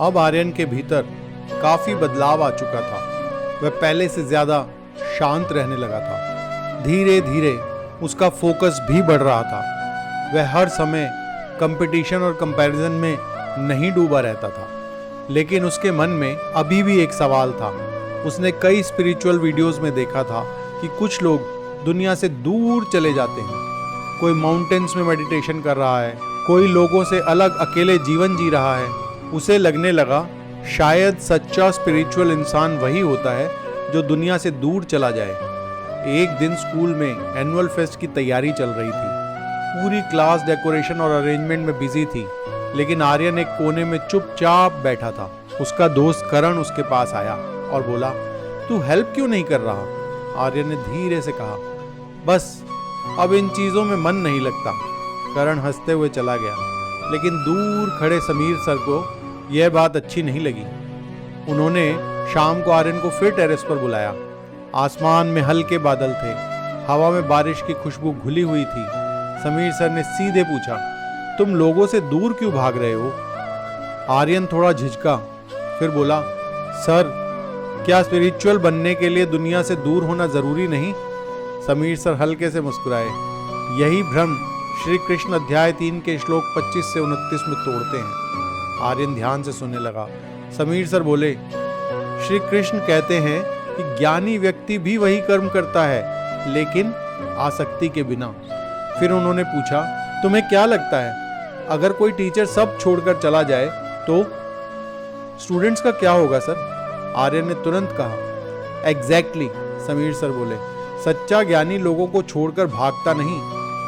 अब आर्यन के भीतर काफी बदलाव आ चुका था। वह पहले से ज्यादा शांत रहने लगा था। धीरे धीरे उसका फोकस भी बढ़ रहा था। वह हर समय कंपटीशन और कंपैरिजन में नहीं डूबा रहता था, लेकिन उसके मन में अभी भी एक सवाल था। उसने कई स्पिरिचुअल वीडियोस में देखा था कि कुछ लोग दुनिया से दूर चले जाते हैं। कोई माउंटेन्स में मेडिटेशन कर रहा है, कोई लोगों से अलग अकेले जीवन जी रहा है। उसे लगने लगा शायद सच्चा स्पिरिचुअल इंसान वही होता है जो दुनिया से दूर चला जाए। एक दिन स्कूल में एनुअल फेस्ट की तैयारी चल रही थी। पूरी क्लास डेकोरेशन और अरेंजमेंट में बिजी थी, लेकिन आर्यन एक कोने में चुपचाप बैठा था। उसका दोस्त करण उसके पास आया और बोला, तू हेल्प क्यों नहीं कर रहा? आर्यन ने धीरे से कहा, बस अब इन चीजों में मन नहीं लगता। करण हंसते हुए चला गया, लेकिन दूर खड़े समीर सर को यह बात अच्छी नहीं लगी। उन्होंने शाम को आर्यन को फिर टेरेस पर बुलाया। आसमान में हल्के बादल थे, हवा में बारिश की खुशबू घुली हुई थी। समीर सर ने सीधे पूछा, तुम लोगों से दूर क्यों भाग रहे हो? आर्यन थोड़ा झिझका, फिर बोला, सर क्या स्पिरिचुअल बनने के लिए दुनिया से दूर होना जरूरी नहीं? समीर सर हल्के से मुस्कुराए। यही भ्रम श्री कृष्ण अध्याय 3 के श्लोक 25 से 29 में तोड़ते हैं। आर्यन ध्यान से सुनने लगा। समीर सर बोले, श्री कृष्ण कहते हैं कि ज्ञानी व्यक्ति भी वही कर्म करता है, लेकिन आसक्ति के बिना। फिर उन्होंने पूछा, तुम्हें क्या लगता है अगर कोई टीचर सब छोड़कर चला जाए तो स्टूडेंट्स का क्या होगा सर? आर्यन ने तुरंत कहा, एग्जैक्टली, समीर सर बोले, सच्चा ज्ञानी लोगों को छोड़कर भागता नहीं,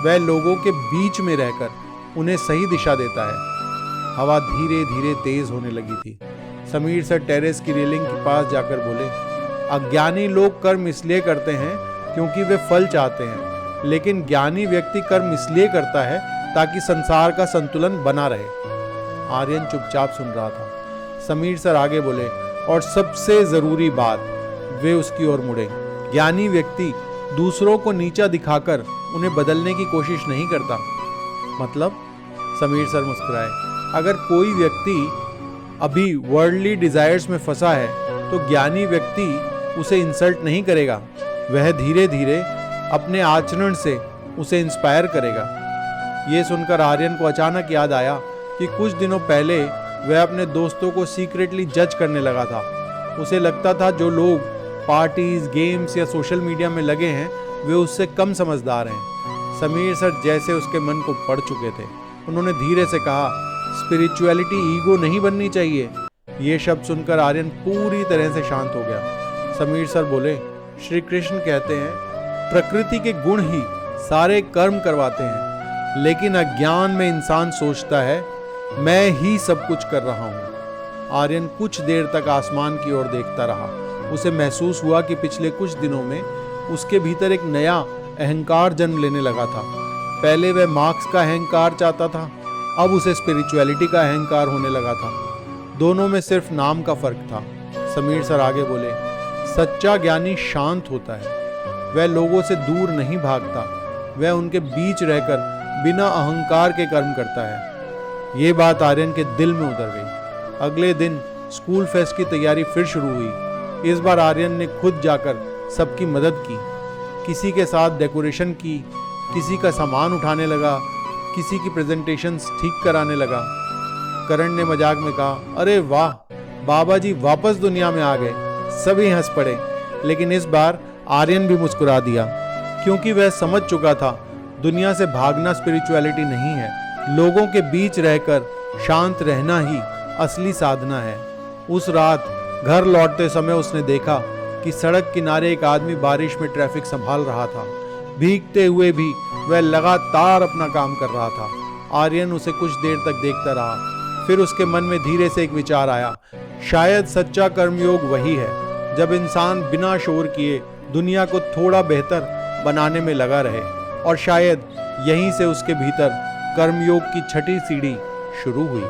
वह लोगों के बीच में रहकर उन्हें सही दिशा देता है। हवा धीरे धीरे तेज होने लगी थी। समीर सर टेरेस की रेलिंग के पास जाकर बोले, अज्ञानी लोग कर्म इसलिए करते हैं क्योंकि वे फल चाहते हैं, लेकिन ज्ञानी व्यक्ति कर्म इसलिए करता है ताकि संसार का संतुलन बना रहे। आर्यन चुपचाप सुन रहा था। समीर सर आगे बोले, और सबसे जरूरी बात, वे उसकी ओर मुड़े, ज्ञानी व्यक्ति दूसरों को नीचा दिखाकर उन्हें बदलने की कोशिश नहीं करता। मतलब? समीर सर मुस्कुराए, अगर कोई व्यक्ति अभी वर्ल्डली डिजायर्स में फंसा है तो ज्ञानी व्यक्ति उसे इंसल्ट नहीं करेगा, वह धीरे धीरे अपने आचरण से उसे इंस्पायर करेगा। यह सुनकर आर्यन को अचानक याद आया कि कुछ दिनों पहले वह अपने दोस्तों को सीक्रेटली जज करने लगा था। उसे लगता था जो लोग पार्टीज, गेम्स या सोशल मीडिया में लगे हैं वे उससे कम समझदार हैं। समीर सर जैसे उसके मन को पढ़ चुके थे। उन्होंने धीरे से कहा, स्पिरिचुअलिटी ईगो नहीं बननी चाहिए। ये शब्द सुनकर आर्यन पूरी तरह से शांत हो गया। समीर सर बोले, श्री कृष्ण कहते हैं प्रकृति के गुण ही सारे कर्म करवाते हैं, लेकिन अज्ञान में इंसान सोचता है मैं ही सब कुछ कर रहा हूँ। आर्यन कुछ देर तक आसमान की ओर देखता रहा। उसे महसूस हुआ कि पिछले कुछ दिनों में उसके भीतर एक नया अहंकार जन्म लेने लगा था। पहले वह मार्क्स का अहंकार चाहता था, अब उसे स्पिरिचुअलिटी का अहंकार होने लगा था। दोनों में सिर्फ नाम का फर्क था। समीर सर आगे बोले, सच्चा ज्ञानी शांत होता है, वह लोगों से दूर नहीं भागता, वह उनके बीच रहकर बिना अहंकार के कर्म करता है। ये बात आर्यन के दिल में उतर गई। अगले दिन स्कूल फेस्ट की तैयारी फिर शुरू हुई। इस बार आर्यन ने खुद जाकर सबकी मदद की, किसी के साथ डेकोरेशन की, किसी का सामान उठाने लगा, किसी की प्रेजेंटेशंस ठीक कराने लगा। करण ने मजाक में कहा, अरे वाह, बाबा जी वापस दुनिया में आ गए। सभी हंस पड़े, लेकिन इस बार आर्यन भी मुस्कुरा दिया, क्योंकि वह समझ चुका था दुनिया से भागना स्पिरिचुअलिटी नहीं है, लोगों के बीच रहकर शांत रहना ही असली साधना है। उस रात घर लौटते समय उसने देखा कि सड़क किनारे एक आदमी बारिश में ट्रैफिक संभाल रहा था। भीगते हुए भी वह लगातार अपना काम कर रहा था। आर्यन उसे कुछ देर तक देखता रहा। फिर उसके मन में धीरे से एक विचार आया, शायद सच्चा कर्मयोग वही है जब इंसान बिना शोर किए दुनिया को थोड़ा बेहतर बनाने में लगा रहे, और शायद यहीं से उसके भीतर कर्मयोग की छठी सीढ़ी शुरू हुई।